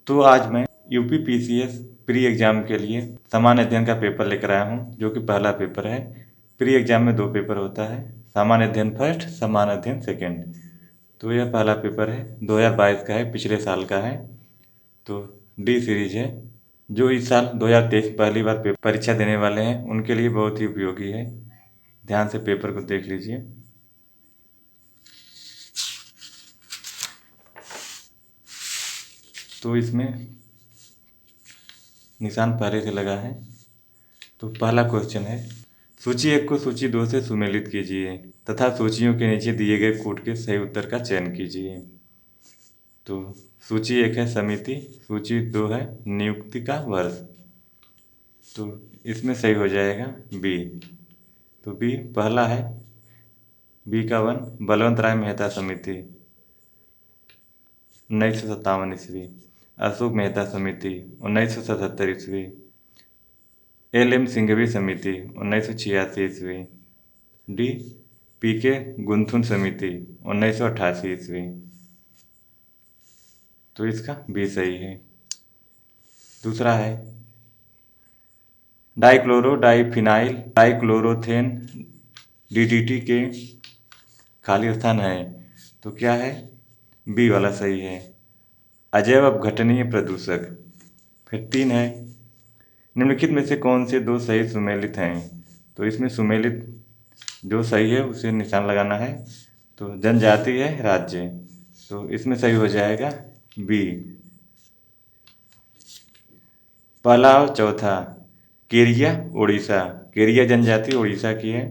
तो आज मैं यूपी पीसीएस प्री एग्ज़ाम के लिए सामान्य अध्ययन का पेपर लेकर आया हूँ, जो कि पहला पेपर है। प्री एग्ज़ाम में 2 पेपर होता है, सामान्य अध्ययन फर्स्ट, सामान्य अध्ययन सेकेंड। तो यह पहला पेपर है, 2022 का है, पिछले साल का है। तो डी सीरीज है, जो इस साल 2023 पहली बार परीक्षा देने वाले हैं, उनके लिए बहुत ही उपयोगी है। ध्यान से पेपर को देख लीजिए। तो इसमें निशान पहले से लगा है। तो पहला क्वेश्चन है, सूची 1 को सूची 2 से सुमेलित कीजिए तथा सूचियों के नीचे दिए गए कोड के सही उत्तर का चयन कीजिए। तो सूची 1 है समिति, सूची 2 है नियुक्ति का वर्ष। तो इसमें सही हो जाएगा बी। तो बी पहला है, बी का 1 बलवंत राय मेहता समिति 1957 ईस्वी, अशोक मेहता समिति 1977 ईस्वी, एल.एम. सिंघवी समिति 1986 ईस्वी, डी पी.के. गुंथुन समिति 1988 ईस्वी। तो इसका बी सही है। दूसरा है डाइक्लोरो डाइफिनाइल डाइक्लोरोथेन डीडीटी के खाली स्थान है। तो क्या है, बी वाला सही है, अजैव अपघटनीय प्रदूषक। फिर 3 है, निम्नलिखित में से कौन से 2 सही सुमेलित हैं। तो इसमें सुमेलित जो सही है उसे निशान लगाना है। तो जनजाति है राज्य, तो इसमें सही हो जाएगा बी। पहला और चौथा, केरिया उड़ीसा, केरिया जनजाति उड़ीसा की है,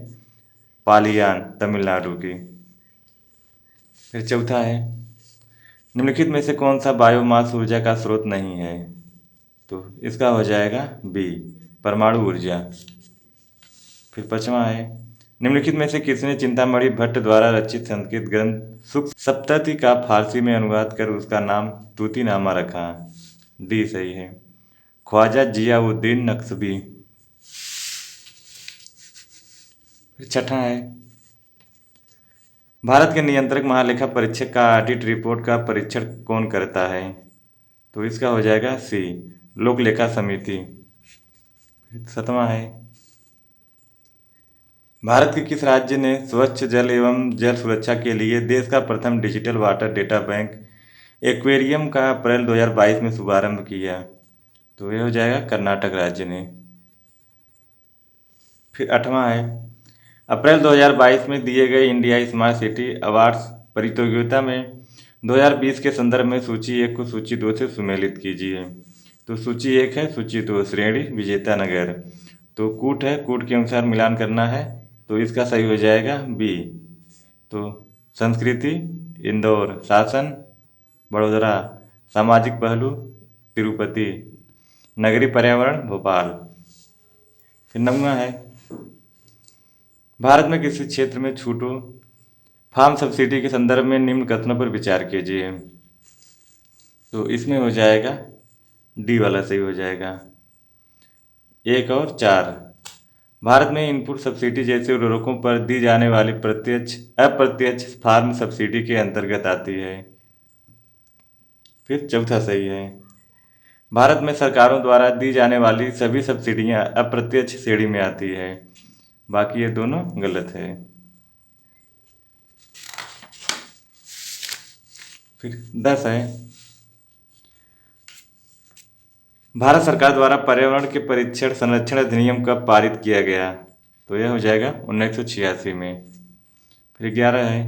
पालियान तमिलनाडु की। फिर चौथा है, निम्नलिखित में से कौन सा बायोमास ऊर्जा का स्रोत नहीं है। तो इसका हो जाएगा बी, परमाणु ऊर्जा। फिर पांचवा है, निम्नलिखित में से किसने चिंतामणि भट्ट द्वारा रचित संस्कृत ग्रंथ सुख सप्तति का फारसी में अनुवाद कर उसका नाम तूतीनामा रखा। डी सही है, ख्वाजा जियाउद्दीन नक्शबी। फिर छठा है, भारत के नियंत्रक महालेखा परीक्षक का ऑडिट रिपोर्ट का परीक्षण कौन करता है। तो इसका हो जाएगा सी, लोक लेखा समिति। सातवां है, भारत के किस राज्य ने स्वच्छ जल एवं जल सुरक्षा के लिए देश का प्रथम digital water data bank aquarium का अप्रैल 2022 में शुभारंभ किया। तो यह हो जाएगा कर्नाटक राज्य ने। फिर 8वां है, अप्रैल 2022 में दिए गए इंडिया स्मार्ट सिटी अवार्ड्स प्रतियोगिता में 2020 के संदर्भ में सूची 1 को सूची 2 से सुमेलित कीजिए। तो सूची 1 है, सूची 2 श्रेणी विजेता नगर। तो कूट है, कूट के अनुसार मिलान करना है। तो इसका सही हो जाएगा बी। तो संस्कृति इंदौर, शासन वडोदरा, सामाजिक पहलू तिरुपति, नगरीय पर्यावरण भोपाल। फिर 9वां है, भारत में किसी क्षेत्र में छूटों फार्म सब्सिडी के संदर्भ में निम्न कथनों पर विचार कीजिए। तो इसमें हो जाएगा डी वाला सही हो जाएगा, 1 और 4। भारत में इनपुट सब्सिडी जैसे उर्वरकों पर दी जाने वाली प्रत्यक्ष अप्रत्यक्ष फार्म सब्सिडी के अंतर्गत आती है। फिर चौथा सही है, भारत में सरकारों द्वारा दी जाने वाली सभी सब्सिडियां अप्रत्यक्ष श्रेणी में आती है। बाकी ये दोनों गलत है। फिर 10 है, भारत सरकार द्वारा पर्यावरण के परीक्षण संरक्षण अधिनियम कब पारित किया गया। तो यह हो जाएगा 1986 में। फिर 11 है,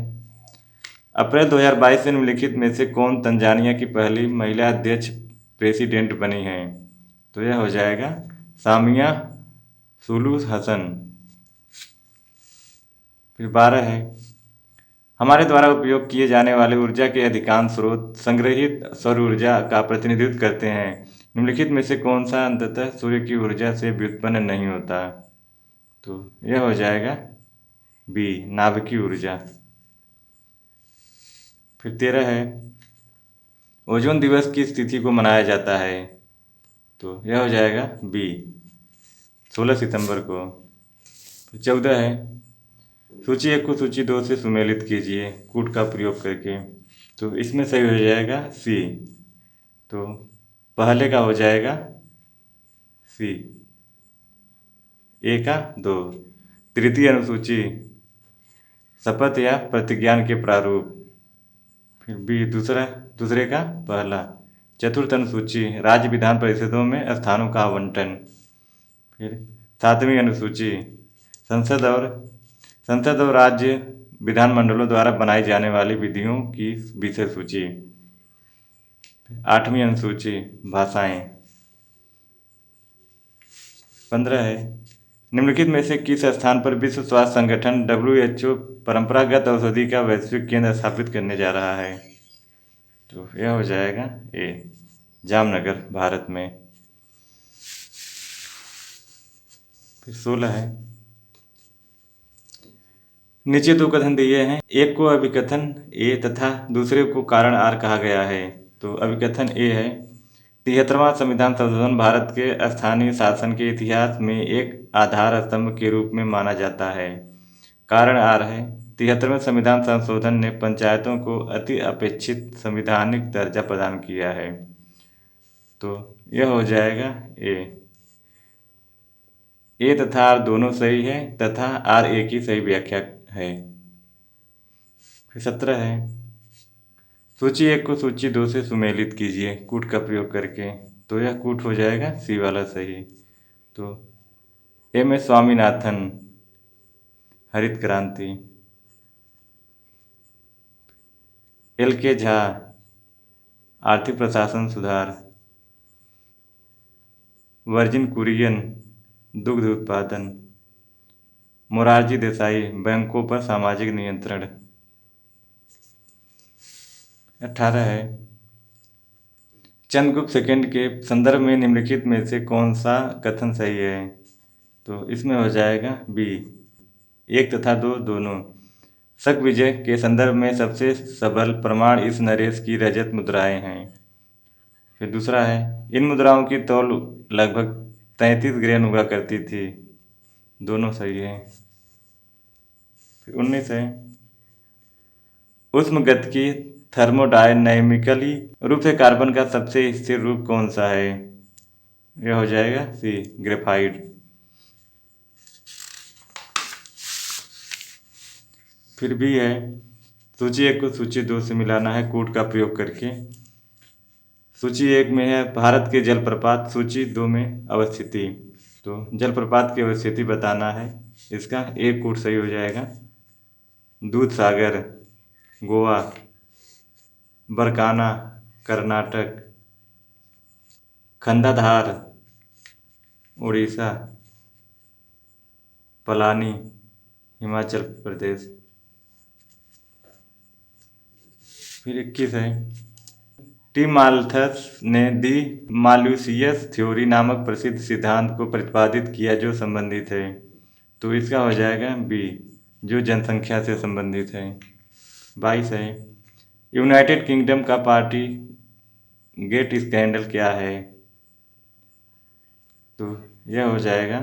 अप्रैल 2022 से निम्नलिखित में से कौन तंजानिया की पहली महिला अध्यक्ष प्रेसिडेंट बनी है। तो यह हो जाएगा सामिया सुलू हसन। फिर 12 है, हमारे द्वारा उपयोग किए जाने वाले ऊर्जा के अधिकांश स्रोत संग्रहित सौर ऊर्जा का प्रतिनिधित्व करते हैं। निम्नलिखित में से कौन सा अंततः सूर्य की ऊर्जा से व्युत्पन्न नहीं होता। तो यह हो जाएगा बी, नाभिकीय ऊर्जा। फिर 13 है, ओजोन दिवस किस तिथि को मनाया जाता है। तो यह हो जाएगा बी, 16 सितंबर को। फिर 14 है, सूची 1 को सूची 2 से सुमेलित कीजिए कूट का प्रयोग करके। तो इसमें सही हो जाएगा सी। तो पहले का हो जाएगा सी, ए का 2। तृतीय अनुसूची शपथ या प्रतिज्ञान के प्रारूप, फिर बी दूसरे का पहला। चतुर्थ अनुसूची राज्य विधान परिषदों में स्थानों का आवंटन, फिर सातवीं अनुसूची संसद और राज्य विधानमंडलों द्वारा बनाई जाने वाली विधियों की विषय सूची। आठवीं अनुसूची भाषाएं। 15 है निम्नलिखित में से किस स्थान पर विश्व स्वास्थ्य संगठन WHO परंपरागत औषधि का वैश्विक केंद्र स्थापित करने जा रहा है? तो यह हो जाएगा ए, जामनगर, भारत में। फिर 16 है नीचे दो कथन दिए हैं, एक को अभिकथन ए तथा दूसरे को कारण आर कहा गया है। तो अभिकथन ए है 73वां संविधान संशोधन भारत के स्थानीय शासन के इतिहास में एक आधार स्तंभ के रूप में माना जाता है। कारण आर है 73वें संविधान संशोधन ने पंचायतों को अति अपेक्षित संवैधानिक दर्जा प्रदान किया है। तो यह हो जाएगा ए तथा आर दोनों सही है तथा आर ए की सही व्याख्या है। फिर 17 है सूची 1 को सूची 2 से सुमेलित कीजिए कूट का प्रयोग करके। तो यह कूट हो जाएगा सी वाला सही। तो एम एस स्वामीनाथन, हरित क्रांति। एल के झा, आर्थिक प्रशासन सुधार। वर्जिन कुरियन, दुग्ध उत्पादन। मोरारजी देसाई, बैंकों पर सामाजिक नियंत्रण। 18 है चंद्रगुप्त सेकंड के संदर्भ में निम्नलिखित में से कौन सा कथन सही है? तो इसमें हो जाएगा बी, 1 तथा 2 दोनों। शक विजय के संदर्भ में सबसे सबल प्रमाण इस नरेश की रजत मुद्राएं हैं। फिर दूसरा है इन मुद्राओं की तौल लगभग 33 ग्रेन हुआ करती थी। दोनों सही है। फिर 19 है उष्मगतिकी थर्मोडायनेमिकली रूप से कार्बन का सबसे स्थिर रूप कौन सा है? यह हो जाएगा सी, ग्रेफाइट। फिर भी है सूची 1 को सूची 2 से मिलाना है कूट का प्रयोग करके। सूची 1 में है भारत के जलप्रपात, सूची 2 में अवस्थिति। तो जलप्रपात की अवस्थिति बताना है, इसका एक कूट सही हो जाएगा। दूध सागर, गोवा। बरकाना, कर्नाटक। खंडाधार, उड़ीसा। पलानी, हिमाचल प्रदेश। फिर 21 है टी माल्थस ने दी माल्यूसियस थ्योरी नामक प्रसिद्ध सिद्धांत को प्रतिपादित किया जो संबंधित है। तो इसका हो जाएगा बी, जो जनसंख्या से संबंधित है। 22 है यूनाइटेड किंगडम का पार्टी गेट स्कैंडल क्या है? तो यह हो जाएगा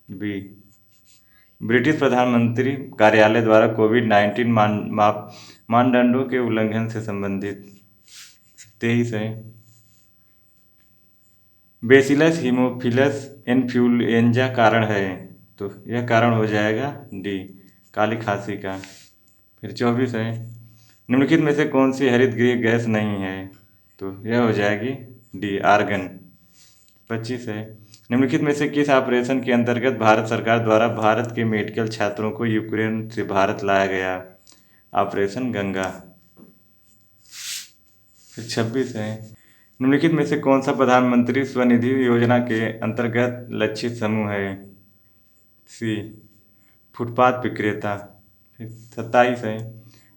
बी, ब्रिटिश प्रधानमंत्री कार्यालय द्वारा कोविड-19 मानदंडों के उल्लंघन से संबंधित। 23 है बेसिलस हीमोफिलस इन्फ्लुएंजा कारण है। तो यह कारण हो जाएगा डी, काली खांसी का। फिर 24 है निम्नलिखित में से कौन सी हरितगृह गैस नहीं है? तो यह हो जाएगी डी, आर्गन। 25 है निम्नलिखित में से किस ऑपरेशन के अंतर्गत भारत सरकार द्वारा भारत के मेडिकल छात्रों को यूक्रेन से भारत लाया गया? ऑपरेशन गंगा। फिर 26 है निम्नलिखित में से कौन सा प्रधानमंत्री स्वनिधि योजना के अंतर्गत लक्षित समूह है? सी, फुटपाथ विक्रेता। फिर 27 है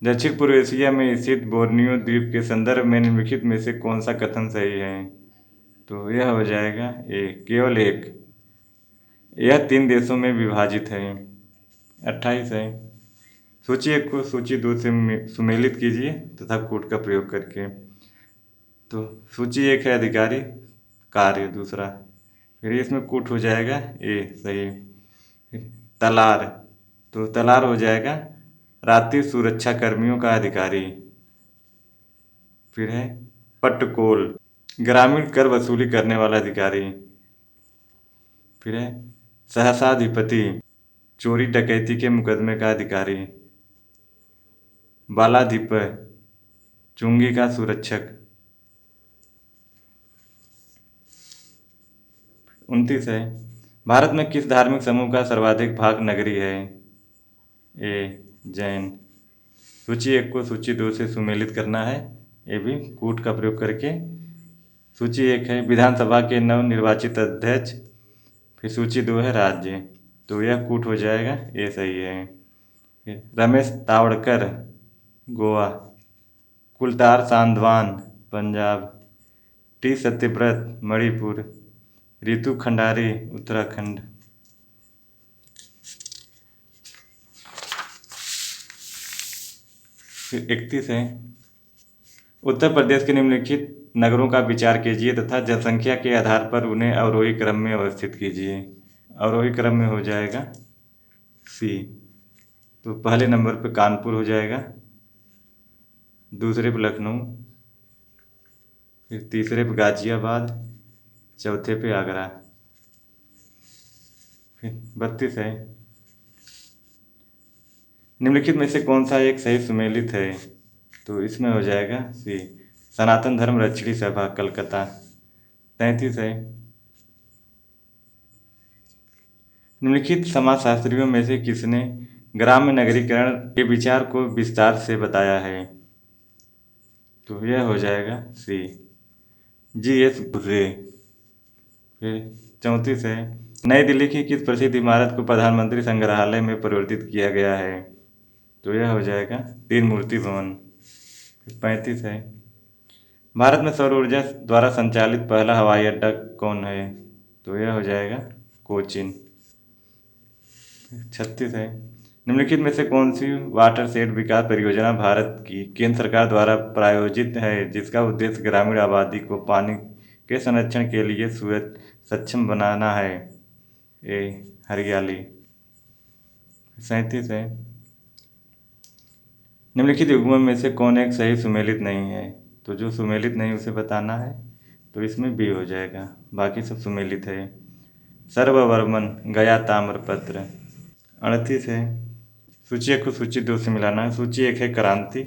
दक्षिण पूर्व एशिया में स्थित बोर्नियो द्वीप के संदर्भ में निम्नलिखित में से कौन सा कथन सही है? तो यह हो जाएगा ए, केवल एक। यह 3 देशों में विभाजित है। 28 है सूची 1 को सूची 2 से सुमेलित कीजिए तथा कूट का प्रयोग करके। तो सूची 1 है अधिकारी कार्य, दूसरा। फिर इसमें कूट हो जाएगा ए, सही। तलार, तो तलार हो जाएगा रात्रि सुरक्षा कर्मियों का अधिकारी। फिर है पट्टकोल, ग्रामीण कर वसूली करने वाला अधिकारी। फिर है सहसाधिपति, चोरी डकैती के मुकदमे का अधिकारी। बालाधिप, चुंगी का सुरक्षक। 29 है भारत में किस धार्मिक समूह का सर्वाधिक भाग नगरी है? ए जैन। सूची 1 को सूची 2 से सुमेलित करना है, ये भी कूट का प्रयोग करके। सूची 1 है विधानसभा के नव निर्वाचित अध्यक्ष, फिर सूची 2 है राज्य, तो यह कूट हो जाएगा, ये सही है। फिर रमेश तावड़कर गोवा, कुलतार सांधवान पंजाब, टी सत्यव्रत मणिपुर, रितु खंडारी उत्तराखंड। फिर 31 है उत्तर प्रदेश के निम्नलिखित नगरों का विचार कीजिए तथा जनसंख्या के आधार पर उन्हें अवरोही क्रम में अवस्थित कीजिए। अवरोही क्रम में हो जाएगा सी, तो पहले नंबर पे कानपुर हो जाएगा, दूसरे पे लखनऊ, फिर तीसरे पे गाजियाबाद, चौथे पे आगरा। फिर 32 है निम्नलिखित में से कौन सा एक सही सुमेलित है? तो इसमें हो जाएगा सी, सनातन धर्म रक्षणी सभा कलकत्ता। 33 है निम्नलिखित समाजशास्त्रियों में से किसने ग्राम्य नगरीकरण के विचार को विस्तार से बताया है? तो यह हो जाएगा सी, जी.एस. घुर्रे। फिर 34 है नई दिल्ली की किस प्रसिद्ध इमारत को प्रधानमंत्री संग्रहालय में परिवर्तित किया गया है? तो यह हो जाएगा तीन मूर्ति भवन। 35 है भारत में सौर ऊर्जा द्वारा संचालित पहला हवाई अड्डा कौन है? तो यह हो जाएगा कोचीन। 36 है निम्नलिखित में से कौन सी वाटरशेड विकास परियोजना भारत की केंद्र सरकार द्वारा प्रायोजित है जिसका उद्देश्य ग्रामीण आबादी को पानी के संरक्षण के लिए सक्षम बनाना है? ए हरियाली। 37 है निम्नलिखित युग्मों में से कौन एक सही सुमेलित नहीं है? तो जो सुमेलित नहीं उसे बताना है, तो इसमें बी हो जाएगा, बाकी सब सुमेलित है। सर्ववर्मन गया ताम्रपत्र। 38 है सूची 1 को सूची 2 से मिलाना है। सूची 1 है क्रांति,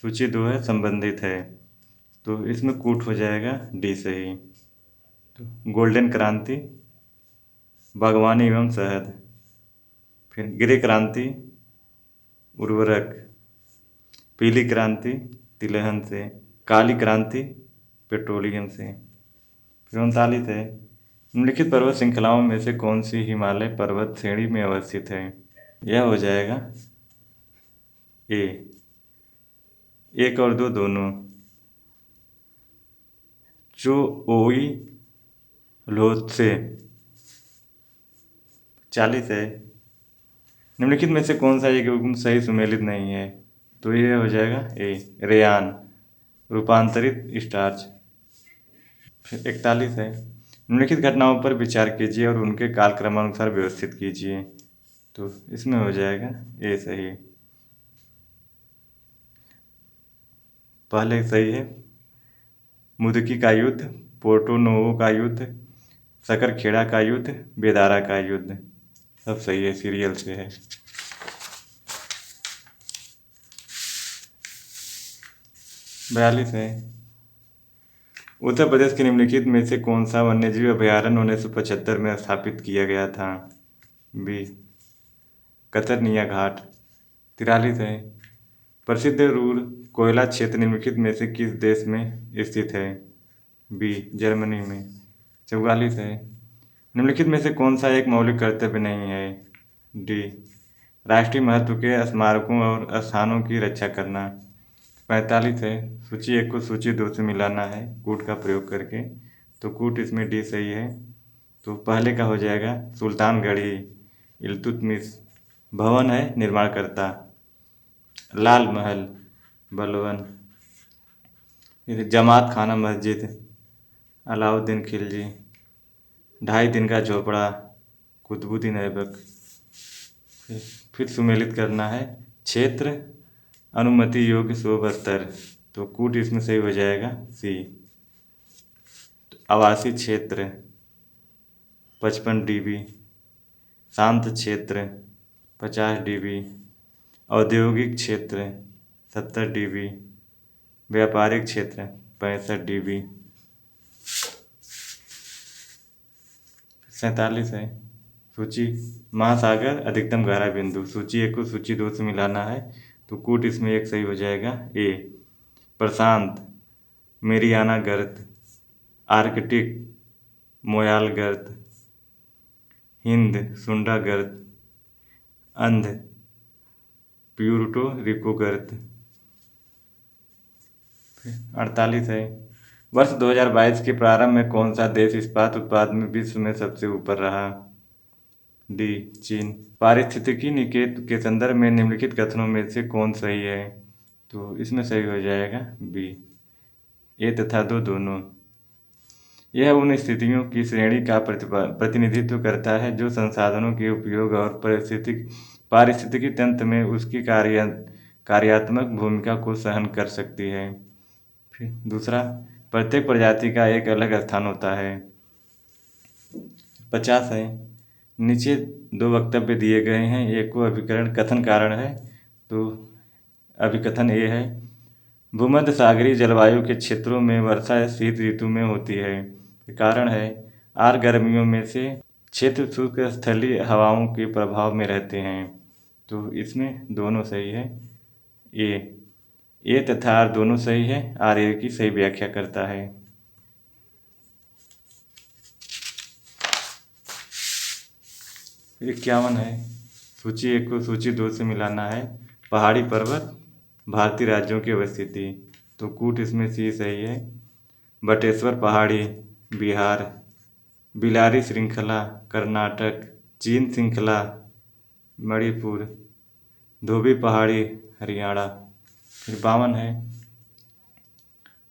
सूची 2 है संबंधित है, तो इसमें कूट हो जाएगा डी सही। तो गोल्डन क्रांति बागवानी एवं शहद, फिर गृह क्रांति उर्वरक, पीली क्रांति तिलहन से, काली क्रांति पेट्रोलियम से। फिर 39 है निम्नलिखित पर्वत श्रृंखलाओं में से कौन सी हिमालय पर्वत श्रेणी में अवस्थित है? यह हो जाएगा ए, 1 और 2 दोनों। जो ओई लोत्से। 40 है निम्नलिखित में से कौन सा एक युग्म सही सुमेलित नहीं है? तो यह हो जाएगा ए रेयान रूपांतरित स्टार्च। फिर 41 है निम्नलिखित घटनाओं पर विचार कीजिए और उनके कालक्रमानुसार व्यवस्थित कीजिए, तो इसमें हो जाएगा ए सही। पहले सही है मुदकी का युद्ध, पोर्टो नोवो का युद्ध, सकरखेड़ा का युद्ध, बेदारा का युद्ध, सब सही है, सीरियल से है। 42 है उत्तर प्रदेश के निम्नलिखित में से कौन सा वन्यजीव अभयारण्य 1975 में स्थापित किया गया था? बी कतरनिया घाट। 43 है प्रसिद्ध रूर कोयला क्षेत्र निम्नलिखित में से किस देश में स्थित है? बी जर्मनी में। 44 है निम्नलिखित में से कौन सा एक मौलिक कर्तव्य नहीं है? डी राष्ट्रीय महत्व के स्मारकों और स्थानों की रक्षा करना। 45 है सूची 1 को सूची 2 से मिलाना है कूट का प्रयोग करके, तो कूट इसमें डी सही है। तो पहले का हो जाएगा सुल्तानगढ़ी इल्तुतमिश भवन है निर्माणकर्ता, लाल महल बलवन, फिर जमात खाना मस्जिद अलाउद्दीन खिलजी, 2.5 दिन का झोपड़ा कुतुबुद्दीन ऐबक। फिर सुमेलित करना है क्षेत्र अनुमति योग्य शोभ स्तर, तो कूट इसमें सही हो जाएगा सी। आवासीय क्षेत्र 55 dB, शांत क्षेत्र 50 dB, औद्योगिक क्षेत्र 70 dB, व्यापारिक क्षेत्र 65 dB। 47 है सूची महासागर अधिकतम गहरा बिंदु। सूची 1 को सूची 2 से मिलाना है तो कूट इसमें एक सही हो जाएगा। ए प्रशांत मेरियाना गर्त, आर्कटिक मोयाल गर्त, हिंद सुंडा गर्त, अंध प्यूर्टो रिको गर्त। 48 है वर्ष 2022 के प्रारंभ में कौन सा देश इस्पात उत्पादन में विश्व में सबसे ऊपर रहा? डी चीन। पारिस्थितिकी निकेत के संदर्भ में निम्नलिखित कथनों में से कौन सही है? तो इसमें सही हो जाएगा बी, ए तथा दो दोनों। यह उन स्थितियों की श्रेणी का प्रतिनिधित्व करता है जो संसाधनों के उपयोग और पारिस्थितिकी तंत्र में उसकी कार्यात्मक भूमिका को सहन कर सकती है। फिर दूसरा, प्रत्येक प्रजाति का एक अलग स्थान होता है। 50 है नीचे दो वक्तव्य दिए गए हैं, एक को अभिकरण कथन कारण है तो अभिकथन ए है। भूमध्य सागरीय जलवायु के क्षेत्रों में वर्षा शीत ऋतु में होती है। कारण है आर गर्मियों में से क्षेत्र शुष्क स्थलीय हवाओं के प्रभाव में रहते हैं तो इसमें दोनों सही है। ए तथा आर दोनों सही है, आर ए की सही व्याख्या करता है। फिर 51 है सूची 1 को सूची 2 से मिलाना है। पहाड़ी पर्वत भारतीय राज्यों की अवस्थिति तो कूट इसमें सी सही है। बटेश्वर पहाड़ी बिहार, बिलारी श्रृंखला कर्नाटक, चीन श्रृंखला मणिपुर, धोबी पहाड़ी हरियाणा। फिर 52 है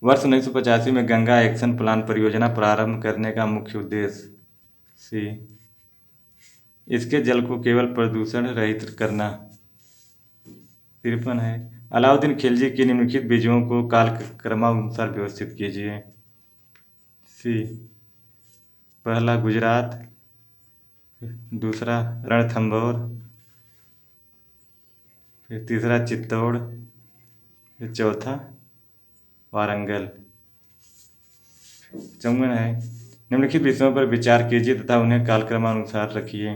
वर्ष 1985 में गंगा एक्शन प्लान परियोजना प्रारंभ करने का मुख्य उद्देश्य सी, इसके जल को केवल प्रदूषण रहित करना। 53 है अलाउद्दीन खिलजी की निम्नलिखित विजयों को कालक्रमानुसार व्यवस्थित कीजिए। सी पहला गुजरात, दूसरा रणथंभौर, फिर तीसरा चित्तौड़, फिर चौथा वारंगल। 54 है निम्नलिखित विषयों पर विचार कीजिए तथा उन्हें कालक्रमानुसार रखिए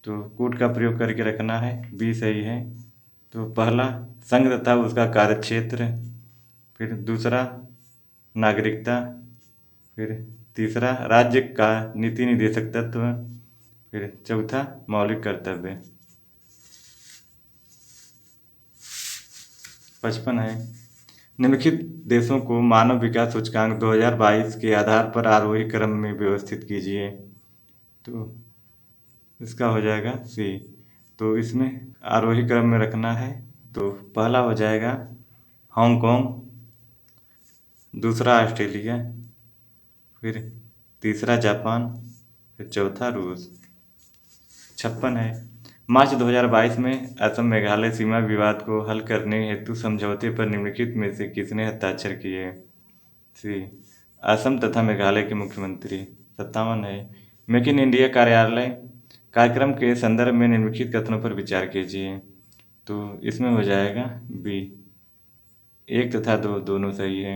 तो कूट का प्रयोग करके रखना है, बी सही है। तो पहला संघ तथा उसका कार्यक्षेत्र, फिर दूसरा नागरिकता, फिर तीसरा राज्य का नीति निदेशक तत्व, फिर चौथा मौलिक कर्तव्य। 55 है निम्नलिखित देशों को मानव विकास सूचकांक 2022 के आधार पर आरोही क्रम में व्यवस्थित कीजिए तो इसका हो जाएगा सी। तो इसमें आरोही क्रम में रखना है तो पहला हो जाएगा हांगकांग, दूसरा ऑस्ट्रेलिया, फिर तीसरा जापान, फिर चौथा रूस। 56 है मार्च 2022 में असम मेघालय सीमा विवाद को हल करने हेतु समझौते पर निम्नलिखित में से किसने हस्ताक्षर किए? सी असम तथा मेघालय के मुख्यमंत्री। 57 है मेक इन इंडिया कार्यक्रम के संदर्भ में निम्नलिखित कथनों पर विचार कीजिए तो इसमें हो जाएगा बी, 1 तथा 2 दोनों सही है।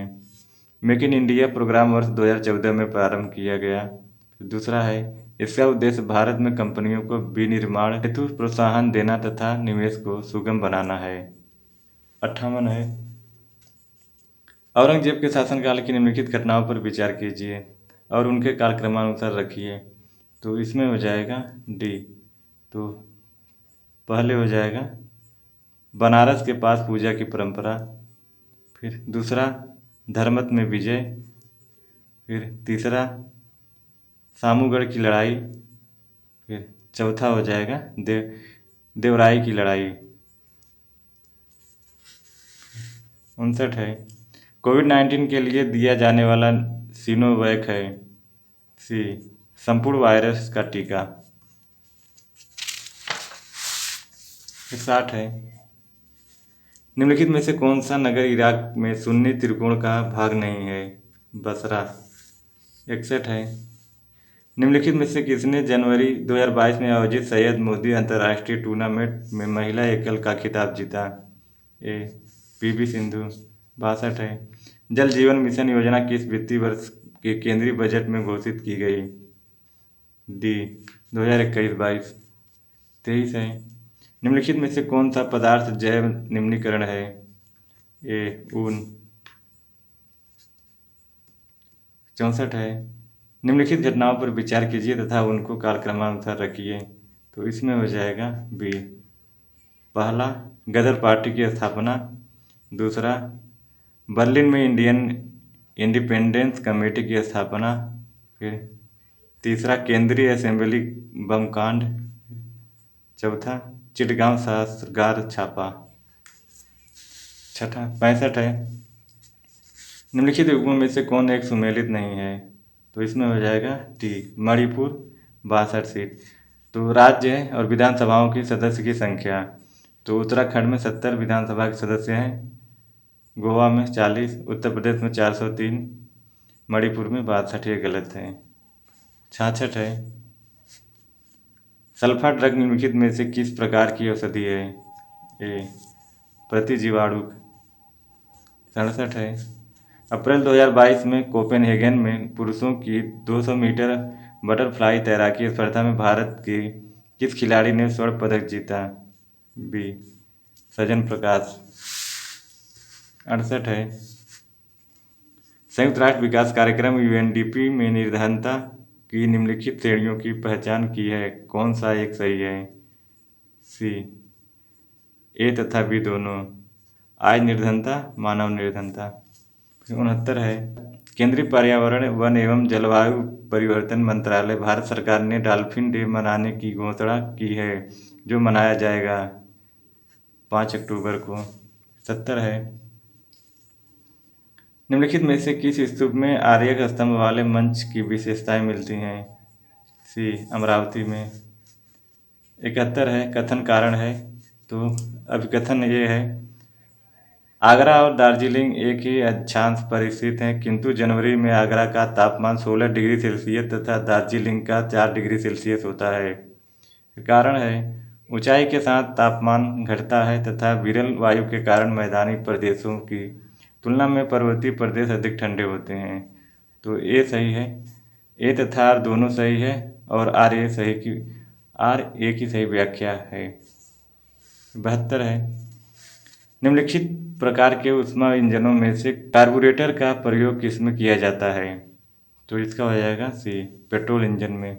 मेक इन इंडिया प्रोग्राम वर्ष 2014 में प्रारंभ किया गया। दूसरा है इसका उद्देश्य भारत में कंपनियों को विनिर्माण हेतु प्रोत्साहन देना तथा निवेश को सुगम बनाना है। 58 है औरंगजेब के शासनकाल की निम्नलिखित घटनाओं पर विचार कीजिए और उनके कालक्रमानुसार रखिए तो इसमें हो जाएगा डी। तो पहले हो जाएगा बनारस के पास पूजा की परंपरा, फिर दूसरा धर्मत में विजय, फिर तीसरा सामूगढ़ की लड़ाई, फिर चौथा हो जाएगा देवराई की लड़ाई। 59 है कोविड-19 के लिए दिया जाने वाला सिनोवैक है सी संपूर्ण वायरस का टीका। 60 है निम्नलिखित में से कौन सा नगर इराक में सुन्नी त्रिकोण का भाग नहीं है? बसरा। 61 है। निम्नलिखित में से किसने जनवरी 2022 में आयोजित सैयद मोदी अंतर्राष्ट्रीय टूर्नामेंट में महिला एकल का खिताब जीता? ए पीवी सिंधु। 62 है। जल जीवन मिशन योजना किस वित्तीय वर्ष के केंद्रीय बजट में घोषित की गई? डी 2021-22। 23 है। निम्नलिखित में से कौन सा पदार्थ जैव निम्नीकरण है? ए ऊन। 64 है। निम्नलिखित घटनाओं पर विचार कीजिए तथा उनको कालक्रमानुसार रखिए। तो इसमें हो जाएगा बी। पहला, गदर पार्टी की स्थापना। दूसरा, बर्लिन में इंडियन इंडिपेंडेंस कमेटी की स्थापना। फिर तीसरा, केंद्रीय असेंबली बम कांड। चौथा, चिटगांव शस्त्रागार छापा। छठा, 65 है। निम्नलिखित युग्मों में से कौन एक सुमेलित नहीं है? तो इसमें हो जाएगा टी मणिपुर। 62 सीट। तो राज्य और विधानसभाओं की सदस्य की संख्या, तो उत्तराखंड में 70 विधानसभा के सदस्य हैं, गोवा में 40, उत्तर प्रदेश में 403, मणिपुर में 62। ये गलत है। 66 है। सल्फा ड्रग निम्नलिखित में से किस प्रकार की औषधि है? ए प्रतिजीवाणु। 67 है। अप्रैल 2022 में कोपेनहेगन में पुरुषों की 200 मीटर बटरफ्लाई तैराकी स्पर्धा में भारत के किस खिलाड़ी ने स्वर्ण पदक जीता? बी सजन प्रकाश। 68 है। संयुक्त राष्ट्र विकास कार्यक्रम यूएनडीपी में निर्धनता की निम्नलिखित श्रेणियों की पहचान की है, कौन सा एक सही है? सी ए तथा बी दोनों। आय निर्धनता, मानव निर्धनता। 69 है। केंद्रीय पर्यावरण वन एवं जलवायु परिवर्तन मंत्रालय भारत सरकार ने डॉल्फिन डे मनाने की घोषणा की है, जो मनाया जाएगा 5 अक्टूबर को। 70 है। निम्नलिखित में से किस स्तूप में आर्यक स्तंभ वाले मंच की विशेषताएं मिलती हैं? सी अमरावती में। 71 है। कथन कारण है, तो अभिकथन ये है, आगरा और दार्जिलिंग एक ही अक्षांश पर स्थित हैं, किंतु जनवरी में आगरा का तापमान 16 डिग्री सेल्सियस तथा दार्जिलिंग का 4 डिग्री सेल्सियस होता है। कारण है, ऊंचाई के साथ तापमान घटता है तथा विरल वायु के कारण मैदानी प्रदेशों की तुलना में पर्वतीय प्रदेश अधिक ठंडे होते हैं। तो ए सही है। ए तथा आर दोनों सही है और आर ए सही की आर ए की सही व्याख्या है। 72 है। निम्नलिखित प्रकार के ऊष्मा इंजनों में से कार्बोरेटर का प्रयोग किसमें किया जाता है? तो इसका हो जाएगा सी पेट्रोल इंजन में।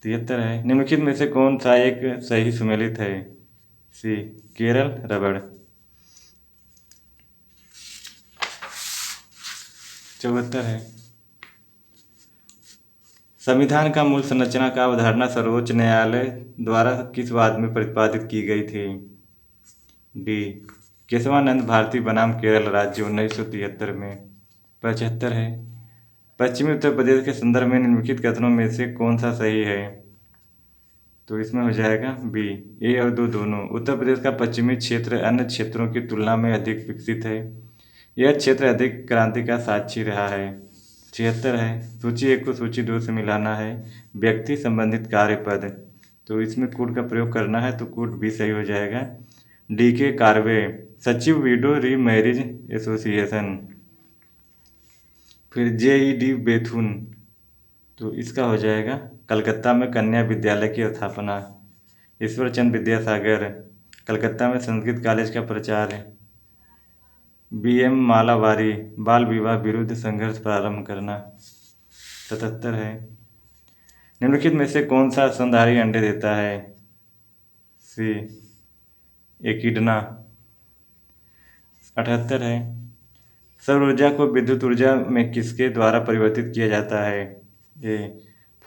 73 है। निम्नलिखित में से कौन सा एक सही सुमेलित है? सी केरल रबड़। 74 है। संविधान का मूल संरचना का अवधारणा सर्वोच्च न्यायालय द्वारा किस वाद में प्रतिपादित की गई थी? डी केशवानंद भारती बनाम केरल राज्य 1973 में। 75 है। पश्चिमी उत्तर प्रदेश के संदर्भ में निम्नलिखित कथनों में से कौन सा सही है? तो इसमें हो जाएगा बी ए और दो दोनों। उत्तर प्रदेश का पश्चिमी क्षेत्र अन्य क्षेत्रों की तुलना में अधिक विकसित है। यह क्षेत्र अधिक क्रांति का साक्षी रहा है। 76 है। सूची 1 को सूची 2 से मिलाना है। व्यक्ति संबंधित कार्य पद, तो इसमें कूट का प्रयोग करना है, तो कूट भी सही हो जाएगा। डी के कार्वे सचिव विडो री मैरिज एसोसिएशन। फिर JED बेथुन, तो इसका हो जाएगा कलकत्ता में कन्या विद्यालय की स्थापना। ईश्वर चंद्र विद्यासागर कलकत्ता में संस्कृत कॉलेज का प्रचार। BM मालावारी बाल विवाह विरुद्ध संघर्ष प्रारंभ करना। 77 है। निम्नलिखित में से कौन सा स्तनधारी अंडे देता है? सी एकिडना। 78 है। सौर ऊर्जा को विद्युत ऊर्जा में किसके द्वारा परिवर्तित किया जाता है? ए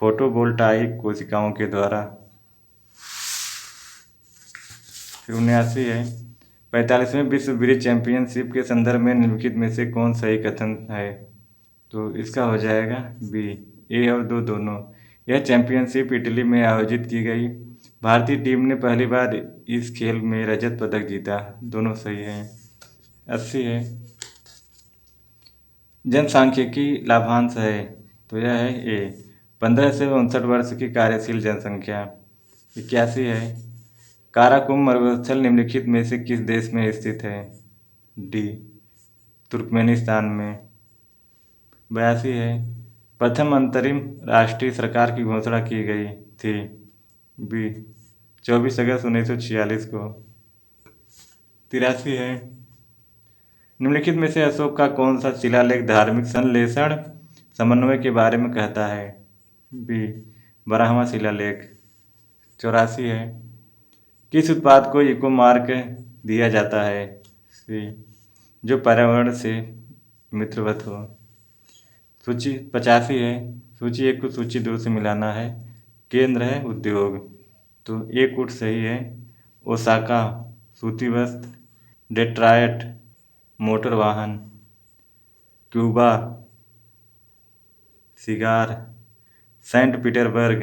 फोटोवोल्टाइक कोशिकाओं के द्वारा। 79 है। 45वें विश्व ब्रिज चैंपियनशिप के संदर्भ में निम्नलिखित में से कौन सही कथन है? तो इसका हो जाएगा बी ए और दो दोनों। यह चैंपियनशिप इटली में आयोजित की गई। भारतीय टीम ने पहली बार इस खेल में रजत पदक जीता। दोनों सही हैं। 80 है। जनसांख्यिकी लाभांश है, तो यह है ए। 15 से 59 वर्ष की कार्यशील जनसंख्या 81 है। काराकोरम मरुस्थल निम्नलिखित में से किस देश में स्थित है? डी, तुर्कमेनिस्तान में। 82 है। प्रथम अंतरिम राष्ट्रीय सरकार की घोषणा की गई थी? बी, 24 अगस्त 1946 को। 83 है। निम्नलिखित में से अशोक का कौन सा शिलालेख धार्मिक संश्लेषण समन्वय के बारे में कहता है? बी, 12वां शिलालेख। 84 है। किस उत्पाद को इको मार्क दिया जाता है? सी, जो पर्यावरण से मित्रवत हो। सूची 85 है। सूची 1 को सूची 2 से मिलाना है। केंद्र है उद्योग, तो एक उठ सही है। ओसाका सूती वस्त्र, डेट्रॉयट मोटर वाहन, क्यूबा सिगार, सेंट पीटर्सबर्ग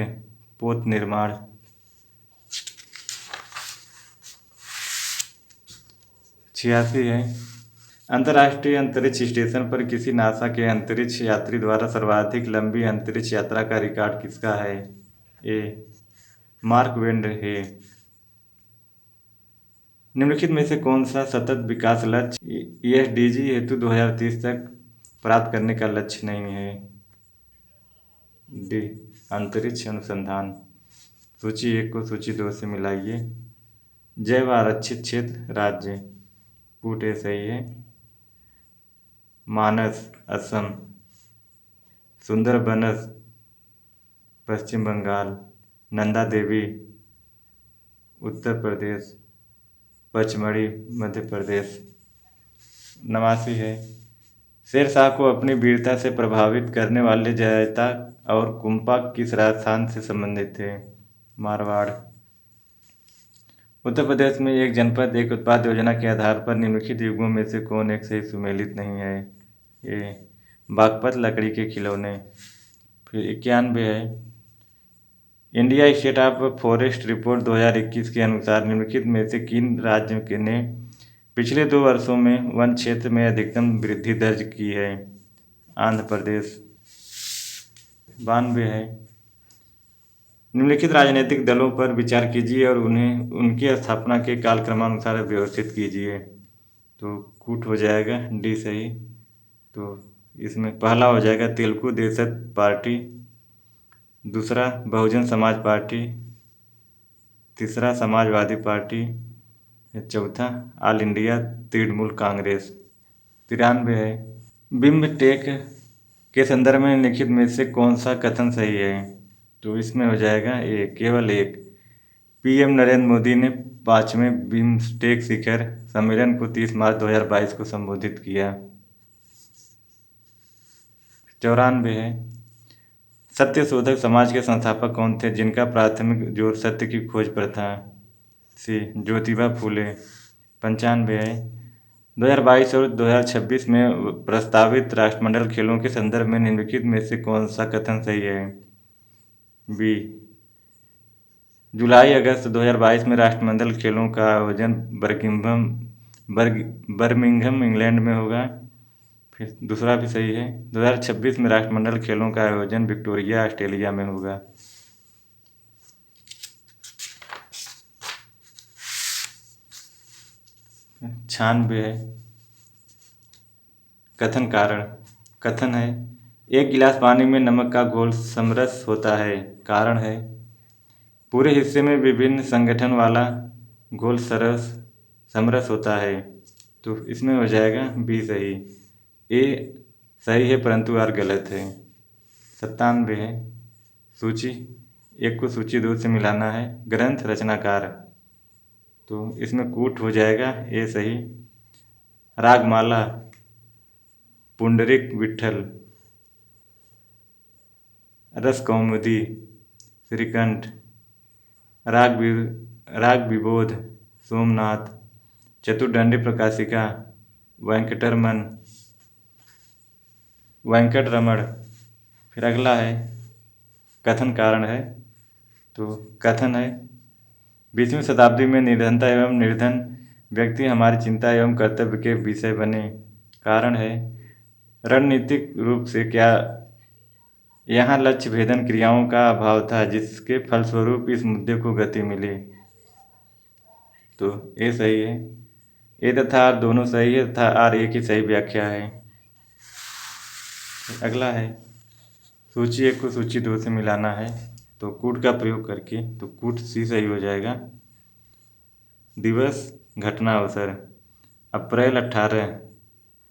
पोत निर्माण। 86 है। अंतर्राष्ट्रीय अंतरिक्ष स्टेशन पर किसी नासा के अंतरिक्ष यात्री द्वारा सर्वाधिक लंबी अंतरिक्ष यात्रा का रिकॉर्ड किसका है? ए, मार्क वेंडर है। निम्नलिखित में से कौन सा सतत विकास लक्ष्य ESDG हेतु 2030 तक प्राप्त करने का लक्ष्य नहीं है? डी, अंतरिक्ष अनुसंधान। सूची 1 को सूची 2 से मिलाइए। जैव आरक्षित क्षेत्र राज्य कूट ए सही है। मानस असम, सुंदरबनस पश्चिम बंगाल, नंदा देवी उत्तर प्रदेश, पचमढ़ी मध्य प्रदेश। 89 है। शेरशाह को अपनी वीरता से प्रभावित करने वाले जयता और कुंपा किस राजस्थान से संबंधित थे? मारवाड़। उत्तर प्रदेश में एक जनपद एक उत्पाद योजना के आधार पर निम्नलिखित युगों में से कौन एक सही सुमेलित नहीं है? ए, बागपत लकड़ी के खिलौने। फिर 91 है। India state of forest report 2021 के अनुसार निम्नलिखित में से किन राज्यों के ने पिछले 2 वर्षों में वन क्षेत्र में अधिकतम वृद्धि दर्ज की है? आंध्र प्रदेश। 92 है। निम्नलिखित राजनीतिक दलों पर विचार कीजिए और उन्हें उनकी स्थापना के कालक्रमानुसार व्यवस्थित कीजिए। तो कूट हो जाएगा डी सही। तो इसमें पहला हो जाएगा तेलुगु देशम पार्टी, दूसरा बहुजन समाज पार्टी, तीसरा समाजवादी पार्टी, चौथा ऑल इंडिया तृणमूल कांग्रेस। 93 है। बिम्बटेक के संदर्भ में निम्नलिखित में से कौन सा कथन सही है? तो इसमें हो जाएगा केवल एक। पीएम नरेंद्र मोदी ने 5वें बिम्स्टेक शिखर सम्मेलन को 30 मार्च 2022 को संबोधित किया। 94 है। सत्यशोधक समाज के संस्थापक कौन थे जिनका प्राथमिक जोर सत्य की खोज पर था? सी, ज्योतिबा फूले। 95 है। 2022 और 2026 में प्रस्तावित राष्ट्रमंडल खेलों के संदर्भ में निम्नलिखित में से कौन सा कथन सही है? बी, जुलाई अगस्त 2022 में राष्ट्रमंडल खेलों का आयोजन बर्मिंघम इंग्लैंड में होगा। फिर दूसरा भी सही है। 2026 में राष्ट्रमंडल खेलों का आयोजन विक्टोरिया ऑस्ट्रेलिया में होगा। 96 है। कथन कारण। कथन है, एक गिलास पानी में नमक का घोल समरस होता है। कारण है, पूरे हिस्से में विभिन्न संगठन वाला घोल समरस होता है। तो इसमें हो जाएगा बी सही। ए सही है परंतु आर गलत है। 97 है। सूची 1 को सूची 2 से मिलाना है। ग्रंथ रचनाकार, तो इसमें कूट हो जाएगा ए सही। रागमाला पुंडरीक विठल, रस कौमुदी श्रीकंठ, राग विबोध सोमनाथ, चतुर्दंडी प्रकाशिका वेंकटरमण। फिर अगला है कथन कारण है। तो कथन है, 20वीं शताब्दी में निर्धनता एवं निर्धन व्यक्ति हमारी चिंता एवं कर्तव्य के विषय बने। कारण है, रणनीतिक रूप से क्या यहाँ लक्ष्य भेदन क्रियाओं का अभाव था, जिसके फलस्वरूप इस मुद्दे को गति मिली। तो ये सही है। ए तथा आर दोनों सही है तथा आर ए की सही व्याख्या है। अगला है सूची 1 को सूची 2 से मिलाना है, तो कूट का प्रयोग करके, तो कूट सी सही हो जाएगा। दिवस घटना अवसर अप्रैल 18,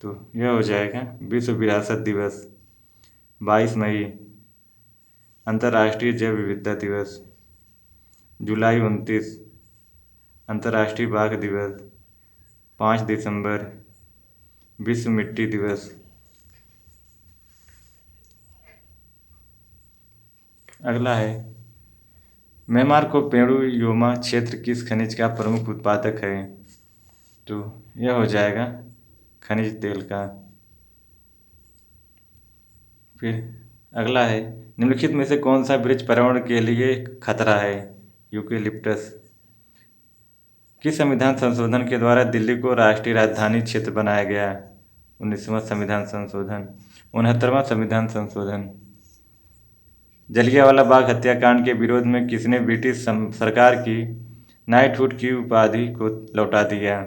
तो यह हो जाएगा विश्व विरासत दिवस। 22 मई अंतर्राष्ट्रीय जैव विविधता दिवस। जुलाई 29 अंतर्राष्ट्रीय बाघ दिवस। 5 दिसंबर विश्व मिट्टी दिवस। अगला है म्यांमार को पेरू योमा क्षेत्र किस खनिज का प्रमुख उत्पादक है, तो यह हो जाएगा खनिज तेल का। फिर अगला है निम्नलिखित में से कौन सा वृक्ष पर्यावरण के लिए खतरा है, यूकेलिप्टस। किस संविधान संशोधन के द्वारा दिल्ली को राष्ट्रीय राजधानी क्षेत्र बनाया गया, 19वां संविधान संशोधन। 69वां संविधान संशोधन। जलियांवाला बाग हत्याकांड के विरोध में किसने ब्रिटिश सरकार की नाइटहुड की उपाधि को लौटा दिया,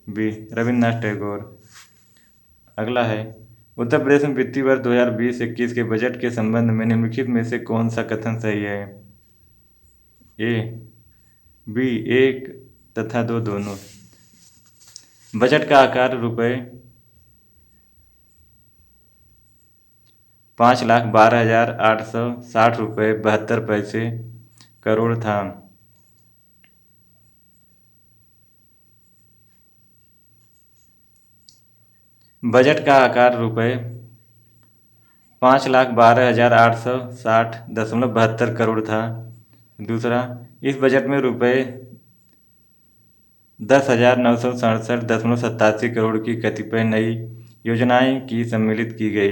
बी रविन्द्रनाथ टैगोर। अगला है उत्तर प्रदेश में वित्तीय वर्ष 2020-21 के बजट के संबंध में निम्नलिखित में से कौन सा कथन सही है, ए बी 1 तथा 2 दोनों। बजट का आकार ₹5,12,860.72 करोड़ था। बजट का आकार ₹5,12,860.72 करोड़ था। दूसरा, इस बजट में ₹10,967.87 करोड़ की कतिपय नई योजनाएं की सम्मिलित की गई।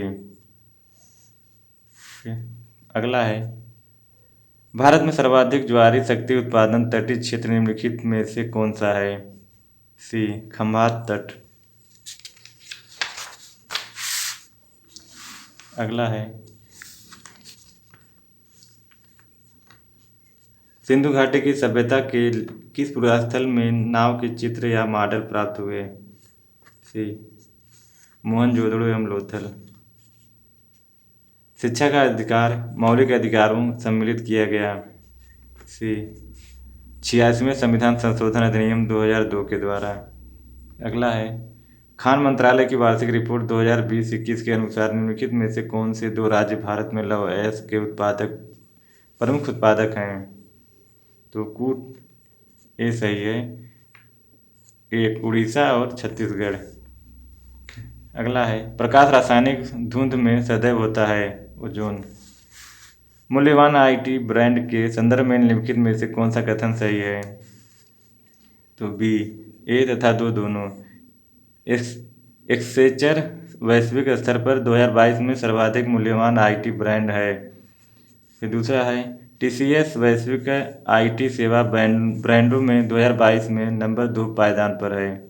अगला है भारत में सर्वाधिक ज्वारी शक्ति उत्पादन तटीय क्षेत्र निम्नलिखित में से कौन सा है, सी खंभात तट। अगला है सिंधु घाटी की सभ्यता के किस पुरास्थल में नाव के चित्र या मॉडल प्राप्त हुए, सी मोहनजोदड़ो एवं लोथल। शिक्षा का अधिकार मौलिक अधिकारों सम्मिलित किया गया, सी 86वें संविधान संशोधन अधिनियम 2002 के द्वारा। अगला है खान मंत्रालय की वार्षिक रिपोर्ट 2020-21 के अनुसार निम्नलिखित में से कौन से 2 राज्य भारत में लौह अयस्क के प्रमुख उत्पादक हैं, तो कूट ए सही है, एक उड़ीसा और छत्तीसगढ़। अगला है प्रकाश रासायनिक धुंध में सदैव होता है, ओजोन। मूल्यवान आईटी ब्रांड के संदर्भ में निम्नलिखित में से कौन सा कथन सही है, तो बी 1 तथा 2 दोनों। एक्सेंचर वैश्विक स्तर पर 2022 में सर्वाधिक मूल्यवान आईटी ब्रांड है। फिर दूसरा है टीसीएस वैश्विक आईटी सेवा ब्रांडों में 2022 में नंबर 2 पायदान पर है।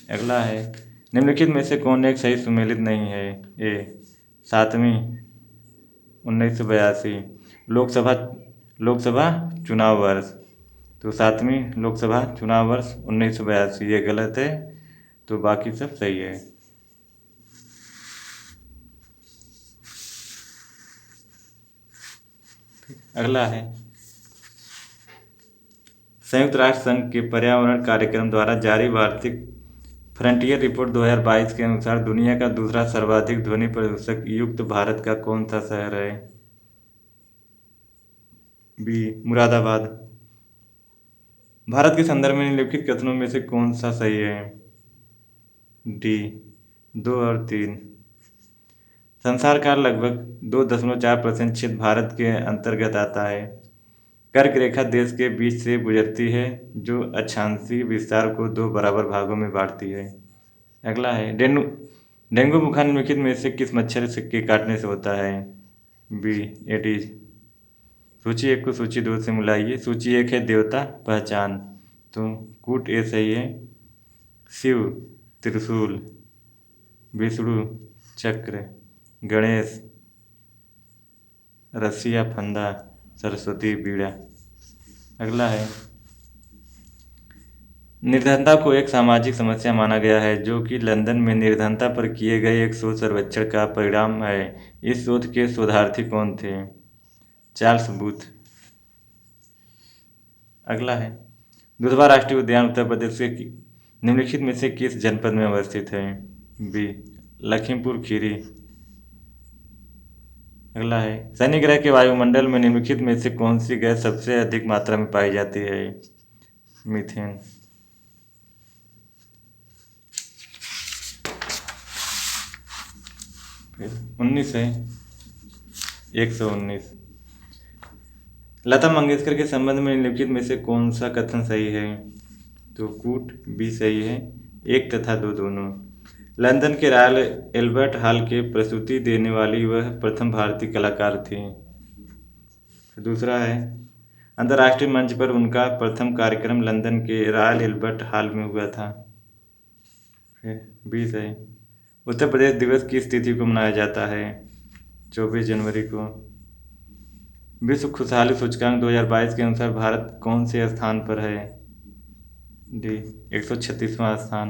अगला है निम्नलिखित में से कौन एक सही सुमेलित नहीं है, ए 7वीं 1982 लोकसभा चुनाव वर्ष, तो 7वीं लोकसभा चुनाव वर्ष 1982 ये गलत है, तो बाकी सब सही है। अगला है संयुक्त राष्ट्र संघ के पर्यावरण कार्यक्रम द्वारा जारी वार्षिक फ्रंटियर रिपोर्ट 2022 के अनुसार दुनिया का दूसरा सर्वाधिक ध्वनि प्रदूषक युक्त भारत का कौन सा शहर है, बी मुरादाबाद। भारत के संदर्भ में निम्नलिखित कथनों में से कौन सा सही है, डी 2 और 3। संसार का लगभग 2.4% क्षेत्र भारत के अंतर्गत आता है। कर्क रेखा देश के बीच से गुजरती है, जो अक्षांशीय विस्तार को 2 बराबर भागों में बांटती है। अगला है डेंगू बुखार निम्नलिखित में से किस मच्छर के काटने से होता है, बी एडीज। सूची 1 को सूची 2 से मिलाइए। सूची 1 है देवता पहचान, तो कूट ए सही है। शिव त्रिशूल, विष्णु चक्र, गणेश रस्सी या फंदा, सरस्वती बीड़ा। अगला है, निर्धनता को एक सामाजिक समस्या माना गया है जो कि लंदन में निर्धनता पर किए गए एक शोध सर्वेक्षण का परिणाम है। इस शोध के शोधार्थी कौन थे? Charles booth. अगला है, दुधवा राष्ट्रीय उद्यान उत्तर प्रदेश के निम्नलिखित में से किस जनपद में अवस्थित है? बी, लखीमपुर खीरी। अगला है, शनि ग्रह के वायुमंडल में निम्नलिखित में से कौन सी गैस सबसे अधिक मात्रा में पाई जाती है? मीथेन। फिर 19 है, 119। लता मंगेशकर के संबंध में निम्नलिखित में से कौन सा कथन सही है? तो कूट बी सही है, एक तथा दो दोनों। लंदन के रॉयल एल्बर्ट हॉल के प्रस्तुति देने वाली वह प्रथम भारतीय कलाकार थी। दूसरा है, अंतर्राष्ट्रीय मंच पर उनका प्रथम कार्यक्रम लंदन के रॉयल एल्बर्ट हॉल में हुआ था। फिर बी सही। उत्तर प्रदेश दिवस किस तिथि को मनाया जाता है? 24 जनवरी को। विश्व खुशहाली सूचकांक 2022 के अनुसार भारत कौन से स्थान पर है? डी, 136वां स्थान।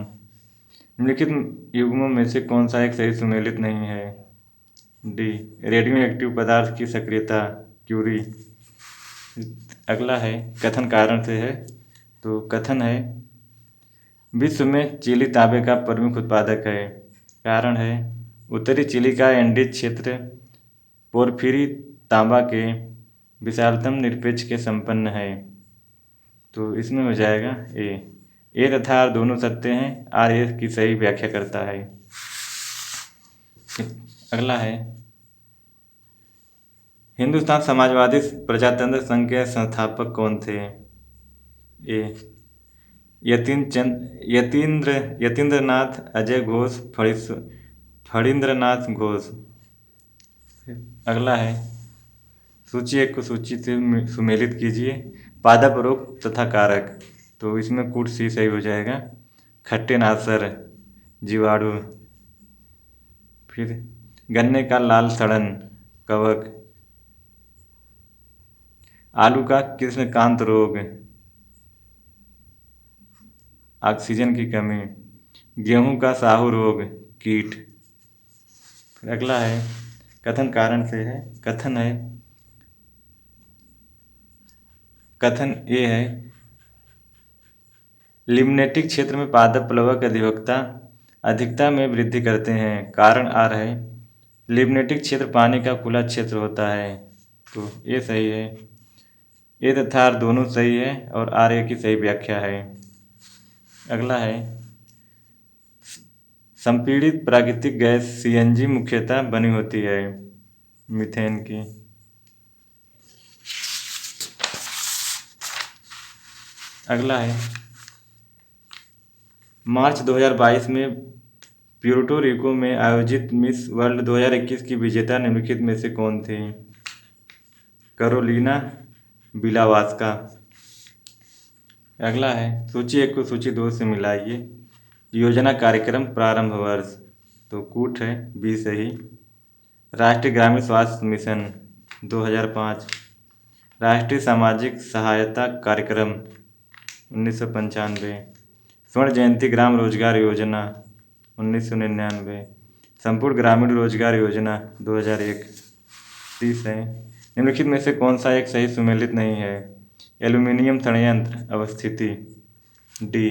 निम्नलिखित युग्मों में से कौन सा एक सही सुमेलित नहीं है? डी, रेडियो एक्टिव पदार्थ की सक्रियता, क्यूरी। अगला है, कथन कारण से है, तो कथन है, विश्व में चिली तांबे का प्रमुख उत्पादक है। कारण है, उत्तरी चिली का एंडीज क्षेत्र पोरफिरी तांबा के विशालतम निरपेक्ष के संपन्न है। तो इसमें हो जाएगा ए तथा आर दोनों सत्य हैं, आर ए की सही व्याख्या करता है। अगला है, हिंदुस्तान समाजवादी प्रजातंत्र संघ के संस्थापक कौन थे? ए, यतीन्द्रनाथ अजय घोष, फणींद्रनाथ घोष। अगला है, सूची एक को सूची से सुमेलित कीजिए। पादप रोग तथा कारक, तो इसमें कूट सी सही हो जाएगा, खट्टे नासर, जीवाणु। फिर गन्ने का लाल सड़न, कवक। आलू का कृष्णकांत रोग, ऑक्सीजन की कमी। गेहूं का साहू रोग, कीट। फिर अगला है, कथन कारण से है, कथन है, कथन ए है, लिम्नेटिक क्षेत्र में पादप प्लवक अधिकता में वृद्धि करते हैं। कारण आर है, लिम्नेटिक क्षेत्र पानी का खुला क्षेत्र होता है। तो ये सही है, ए तथा आर दोनों सही है और आर ए की सही व्याख्या है। अगला है, संपीड़ित प्राकृतिक गैस सीएनजी मुख्यतः बनी होती है मीथेन की। अगला है, मार्च 2022 में प्यूर्टो रिको में आयोजित मिस वर्ल्ड 2021 की विजेता निम्नलिखित में से कौन थी? कैरोलिना बिलावास्का। अगला है, सूची एक को सूची दो से मिलाइए। योजना कार्यक्रम प्रारंभ वर्ष, तो कूट है बी सही। राष्ट्रीय ग्रामीण स्वास्थ्य मिशन 2005। राष्ट्रीय सामाजिक सहायता कार्यक्रम 1995। स्वर्ण जयंती ग्राम रोजगार योजना 1999। संपूर्ण ग्रामीण रोजगार योजना 2001। 30 है, निम्नलिखित में से कौन सा एक सही सुमेलित नहीं है? एल्यूमीनियम संयंत्र अवस्थिति, D,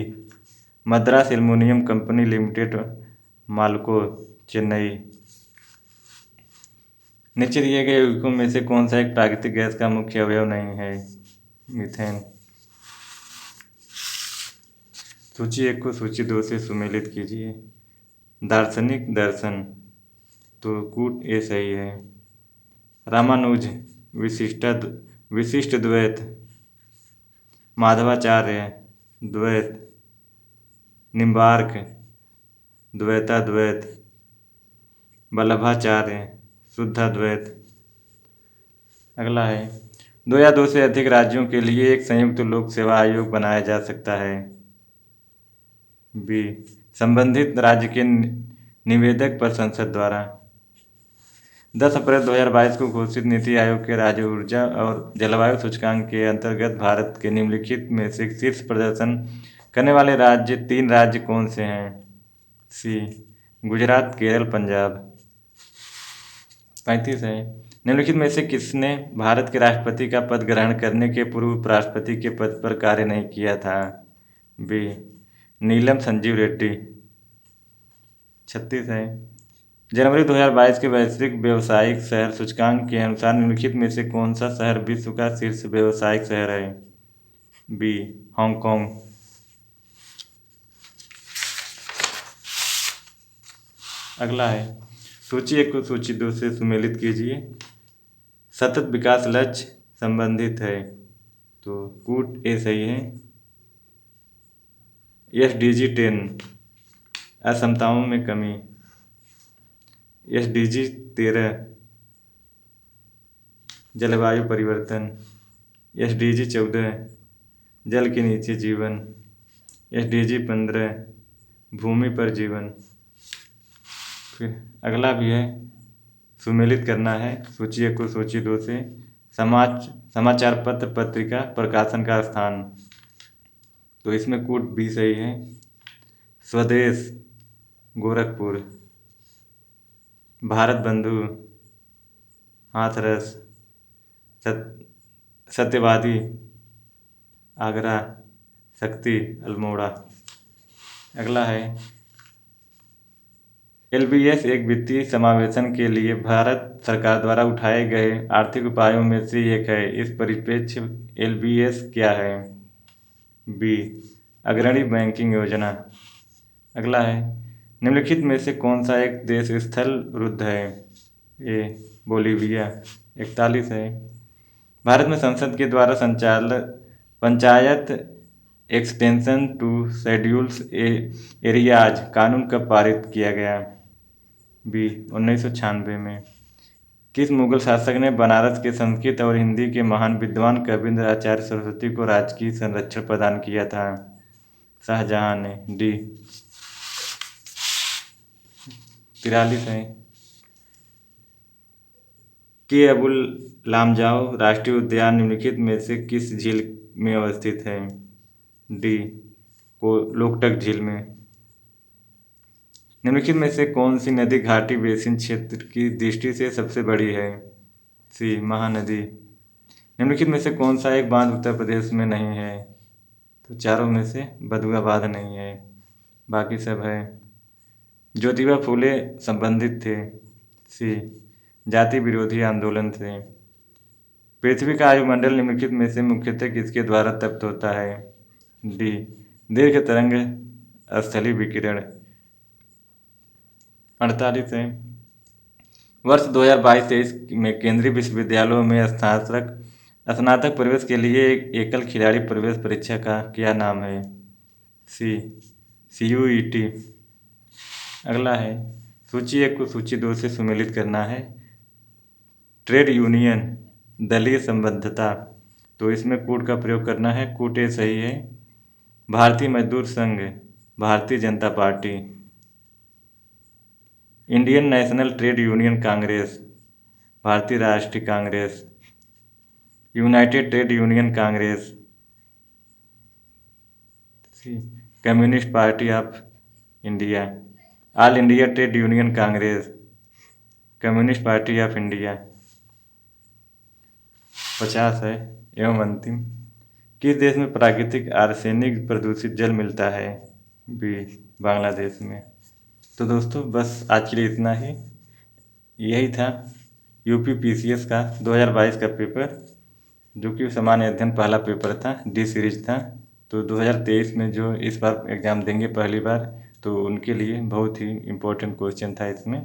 Madras aluminium company limited, Malco, Chennai. नीचे दिए गए यौगिकों में से कौन सा एक प्राकृतिक गैस का मुख्य अवयव नहीं है? मीथेन। सूची एक को सूची दो से सुमेलित कीजिए। दार्शनिक दर्शन, तो कूट ए सही है। रामानुज विशिष्ट द्वैत, माधवाचार्य द्वैत, निम्बार्क द्वैताद्वैत, वल्लभाचार्य शुद्धाद्वैत। अगला है, दो या दो से अधिक राज्यों के लिए एक संयुक्त लोक सेवा आयोग बनाया जा सकता है। बी, संबंधित राज्य के निवेदक पर संसद द्वारा। 10 अप्रैल 2022 को घोषित नीति आयोग के राज्य ऊर्जा और जलवायु सूचकांक के अंतर्गत भारत के निम्नलिखित में से शीर्ष प्रदर्शन करने वाले 3 राज्य कौन से हैं? सी गुजरात, केरल, पंजाब। 35 है, निम्नलिखित में से किसने भारत के राष्ट्रपति का पद ग्रहण करने के पूर्व उपराष्ट्रपति के पद पर कार्य नहीं किया था? बी नीलम संजीव रेड्डी। 36 है, जनवरी 2022 के वैश्विक व्यावसायिक शहर सूचकांक के अनुसार निम्नलिखित में से कौन सा शहर विश्व का शीर्ष व्यावसायिक शहर है? B Hong Kong. अगला है, सूची 1 को सूची 2 से सुमेलित कीजिए। सतत विकास लक्ष्य संबंधित है, तो कूट ए सही है। SDG 10 असमताओं में कमी। SDG 13 जलवायु परिवर्तन। SDG 14 जल के नीचे जीवन। SDG 15 भूमि पर जीवन। फिर अगला भी है, सुमेलित करना है सूची 1 को सूची 2 से। समाचार पत्र पत्रिका प्रकाशन का स्थान, तो इसमें कूट बी सही है। स्वदेश गोरखपुर। भारत बंधु हाथरस। सत्यवादी आगरा। शक्ति अल्मोड़ा। अगला है, LBS एक वित्तीय समावेशन के लिए भारत सरकार द्वारा उठाए गए आर्थिक उपायों में से एक है। इस परिप्रेक्ष्य LBS क्या है? बी अग्रणी बैंकिंग योजना। अगला है, निम्नलिखित में से कौन सा एक देश स्थल रुद्ध है? ए बोलीविया। 41 है, भारत में संसद के द्वारा संचालित panchayat extension to schedules areas कानून कब पारित किया गया? बी 1996 में। किस मुगल शासक ने बनारस के संस्कृत और हिंदी के महान विद्वान कविंद्र आचार्य सरस्वती को राजकीय संरक्षण प्रदान किया था? शाहजहां ने। डी 43 है, के अबुल लामजाओ राष्ट्रीय उद्यान निम्नलिखित में से किस झील में अवस्थित है? डी को लोकटक झील में। निम्नलिखित में से कौन सी नदी घाटी बेसिन क्षेत्र की दृष्टि से सबसे बड़ी है? सी महानदी। निम्नलिखित में से कौन सा एक बांध उत्तर प्रदेश में नहीं है? तो चारों में से बदुआ बांध नहीं है, बाकी सब है। ज्योतिबा फूले संबंधित थे। सी जाति विरोधी आंदोलन से। पृथ्वी का वायुमंडल निम्नलिखित में से मुख्यतः किसके द्वारा तप्त होता है? डी दीर्घ तरंग स्थलीय विकिरण। 48 है, वर्ष 2022-23 में केंद्रीय विश्वविद्यालयों में स्नातक प्रवेश के लिए एक एकल खिलाड़ी प्रवेश परीक्षा का क्या नाम है? सी CUET। अगला है, सूची 1 को सूची 2 से सुमेलित करना है। ट्रेड यूनियन दलीय संबद्धता, तो इसमें कूट का प्रयोग करना है। कूट ए सही है। भारतीय मजदूर संघ, Bharatiya Janata party. Indian national trade union Congress, भारतीय राष्ट्रीय Congress. United trade union Congress, communist party of India. All India trade union Congress, communist party of India. 50 है, एवं अंतिम, किस देश में प्राकृतिक आर्सेनिक प्रदूषित जल मिलता है? बी बांग्लादेश में। तो दोस्तों बस आज के लिए इतना ही। यही था UP PCS का 2022 का पेपर, जो कि सामान्य अध्ययन पहला पेपर था, D सीरीज था। तो 2023 में जो इस बार एग्ज़ाम देंगे पहली बार, तो उनके लिए बहुत ही इम्पोर्टेंट क्वेश्चन था इसमें।